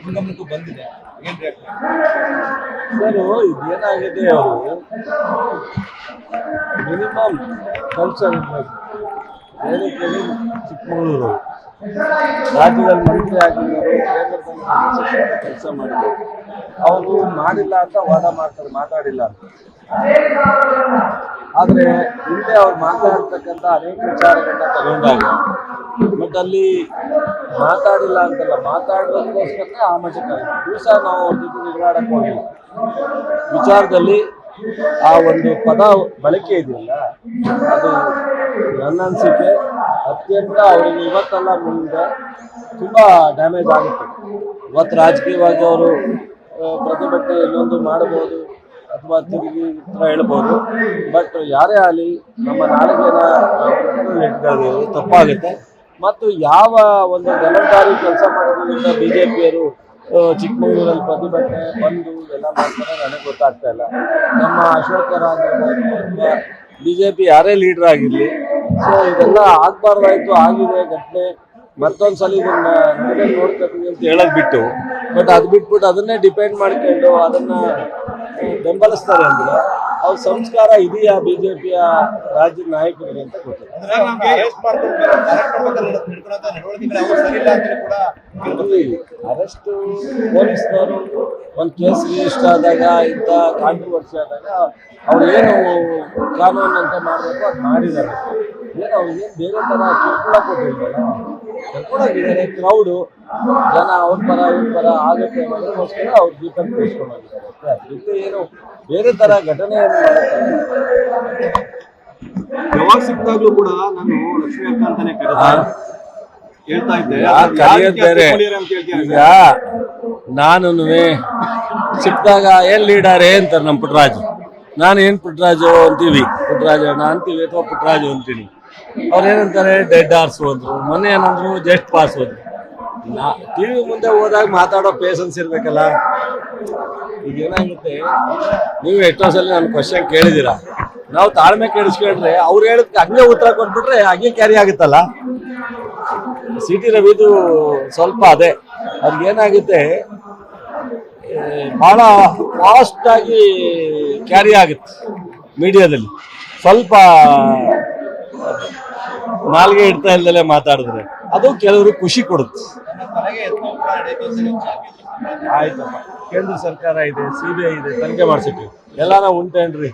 ಗಮನಕ್ಕೂ ಬಂದಿದೆ, ಏನ್ ರಿಯಾಕ್ಟ್ ಸರ್ ಇದೇನಾಗಿದೆ, ಅವರು ಮಿನಿಮಮ್ ಕಲ್ಚರ್ ಏನಕ್ಕೆ ಚಿಕ್ಕಮಗಳೂರು ರಾಜ್ಯದಲ್ಲಿ ಮಂತ್ರಿ ಆಗಿದ್ದರು, ಕೇಂದ್ರದಲ್ಲಿ ಕೆಲಸ ಮಾಡಿದರು. ಅವರು ಮಾಡಿಲ್ಲ ಅಂತ ವಾದ ಮಾಡ್ತಾರೆ, ಮಾತಾಡಿಲ್ಲ ಅಂತ. ಆದರೆ ಹಿಂದೆ ಅವ್ರು ಮಾತಾಡ್ತಕ್ಕಂಥ ಅನೇಕ ವಿಚಾರಗಳನ್ನ ತಗೊಂಡಾಗ ಬಟ್ ಅಲ್ಲಿ ಮಾತಾಡಿಲ್ಲ ಅಂತಲ್ಲ, ಮಾತಾಡೋದಕ್ಕೋಸ್ಕರ ಆ ಮಟ್ಟಕ್ಕೆ ದಿವಸ ನಾವು ಅವ್ರ ಜೊತೆ ನಿಗಾಡಕ್ಕೆ ಹೋಗಿಲ್ಲ. ವಿಚಾರದಲ್ಲಿ ಆ ಒಂದು ಪದ ಬಳಕೆ ಇದೆಯಲ್ಲ, ಅದು ನನ್ನ ಅನಿಸಿಕೆ ಅತ್ಯಂತ ಅವರಿಗೆ ಇವತ್ತಲ್ಲ ಮುಂದೆ ತುಂಬ ಡ್ಯಾಮೇಜ್ ಆಗುತ್ತೆ. ಇವತ್ತು ರಾಜಕೀಯವಾಗಿ ಅವರು ಪ್ರತಿಭಟನೆ ಇನ್ನೊಂದು ಮಾಡ್ಬೋದು ಅಥವಾ ತಿರುಗಿ ಹೇಳ್ಬೋದು. ಬಟ್ ಯಾರೇ ಆಗಲಿ ನಮ್ಮ ನಾಡಿಗೆನ ಇಟ್ಕೊಳ್ಳೋದು ತಪ್ಪಾಗುತ್ತೆ. ಮತ್ತು ಯಾವ ಒಂದು ಜವಾಬ್ದಾರಿ ಕೆಲಸ ಮಾಡೋದ್ರಿಂದ ಬಿ ಜೆ ಪಿಯರು ಚಿಕ್ಕಮಗಳೂರಲ್ಲಿ ಪ್ರತಿಭಟನೆ ಬಂದು ಎಲ್ಲ ಮಾಡ್ತಾರೆ ನನಗೆ ಗೊತ್ತಾಗ್ತಾ ಇಲ್ಲ. ನಮ್ಮ ಅಶೋಕರಾಗಿರ್ಬೋದು ಅಥವಾ ಬಿ ಜೆ ಪಿ ಯಾರೇ ಲೀಡರ್ ಆಗಿರಲಿ, ಸೊ ಇದೆಲ್ಲ ಆಗಬಾರ್ದಾಯ್ತು, ಆಗಿದೆ ಘಟನೆ, ಮತ್ತೊಂದ್ಸಲ ಇದನ್ನ ನೋಡ್ಕೊತೀವಿ ಅಂತ ಹೇಳೋದು ಬಿಟ್ಟು ಬಟ್ ಅದು ಬಿಟ್ಬಿಟ್ಟು ಅದನ್ನೇ ಡಿಪೆಂಡ್ ಮಾಡ್ಕೊಂಡು ಅದನ್ನ ಬೆಂಬಲಿಸ್ತಾರೆ ಅಂದ್ರೆ ಅವ್ರ ಸಂಸ್ಕಾರ ಇದೆಯಾ ಬಿ ಜೆ ಪಿಯ ರಾಜ್ಯದ ನಾಯಕರಿಗೆ ಅಂತ ಗೊತ್ತಿಲ್ಲ. ಅರೆಸ್ಟ್ ಪೊಲೀಸ್ನವರು ಒಂದು ಕೇಸ್ ರಿಜಿಸ್ಟರ್ ಆದಾಗ, ಇಂಥ ಕಾಂಟ್ರವರ್ಸಿ ಆದಾಗ ಅವ್ರು ಏನು ಕಾನೂನು ಅಂತ ಮಾಡಬೇಕು ಅದು ಮಾಡಿದ್ದಾರೆ. ಏನು ಅವ್ರಿಗೆ ಬೇರೆ ಥರ ಕಿರುಕುಳ ಕೊಟ್ಟಿಲ್ವಲ್ಲ, ಕರ್ಕೊಂಡೋಗಿದ್ದಾರೆ. ಕ್ರೌಡು ಜನ ಅವ್ರ ಪರ ಇವ್ರ ಪರ ಆಗುತ್ತೆ ಅನ್ನೋದಕ್ಕೋಸ್ಕರ ಅವ್ರು ಜೀಪಲ್ಲಿ ಕೂರಿಸ್ಕೊಂಡೋಗಿದ್ದಾರೆ. ಅದಕ್ಕೆ ಏನು ಬೇರೆ ಥರ ಘಟನೆ ಯಾವಾಗ ಸಿಕ್ತಾಗ್ಲೂ ಕೂಡ ನಾನು ಲಕ್ಷ್ಮೀ ಅಕ್ಕ ಅಂತಾನೆ ಹೇಳ್ತಾ ಇದ್ದೆ. ಈಗ ನಾನು ಸಿಕ್ಕಿದಾಗ ಏನ್ ಲೀಡರ್ ಅಂತಾರೆ ನಮ್ಮ ಪುಟ್ಟರಾಜು, ನಾನು ಏನ್ ಪುಟ್ಟರಾಜು ಅಂತೀವಿ, ಪುಟ್ಟರಾಜಣ್ಣ ಅಂತೀವಿ ಅಥವಾ ಪುಟ್ಟರಾಜು ಅಂತೀನಿ. ಅವ್ರು ಏನಂತಾರೆ ಡೆಡ್ ಹಾರ್ಸ್ ಹೋದ್ರು, ಮೊನ್ನೆ ಏನಂದ್ರು ಜಸ್ಟ್ ಪಾಸ್ ಹೋದ್ರು. ಟಿವಿ ಮುಂದೆ ಹೋದಾಗ ಮಾತಾಡೋ ಪೇಷನ್ಸ್ ಇರ್ಬೇಕಲ್ಲ. ಈಗ ಏನಾಗುತ್ತೆ, ನೀವು ಎಷ್ಟೋ ಸಲ ನನ್ನ ಕ್ವಶನ್ ಕೇಳಿದ್ದೀರಾ, ನಾವು ತಾಳ್ಮೆ ಕೇಳಿಸ್ಕೊಂಡ್ರೆ ಅವ್ರು ಹೇಳೋದಕ್ಕೆ ಹಂಗೆ ಉತ್ತರ ಕೊಟ್ಬಿಟ್ರೆ ಹಂಗೆ ಕ್ಯಾರಿ ಆಗುತ್ತಲ್ಲ. ಸಿ ಟಿ ರವಿದು ಸ್ವಲ್ಪ ಅದೇ, ಅವ್ರಿಗೇನಾಗುತ್ತೆ ಭಾಳ ಫಾಸ್ಟಾಗಿ ಕ್ಯಾರಿ ಆಗುತ್ತೆ ಮೀಡಿಯಾದಲ್ಲಿ. ಸ್ವಲ್ಪ ನಾಲ್ಗೆ ಇಡ್ತಾ ಇಲ್ದಲೇ ಮಾತಾಡಿದ್ರೆ ಅದು ಕೆಲವರು ಖುಷಿ ಕೊಡುತ್ತೆ. ಆಯ್ತಪ್ಪ, ಕೇಂದ್ರ ಸರ್ಕಾರ ಇದೆ, CBI ಇದೆ, ತನಿಖೆ ಮಾಡಿಸಿಟ್ವಿ, ಎಲ್ಲಾನ ಉಂಟೇನ್ರಿ.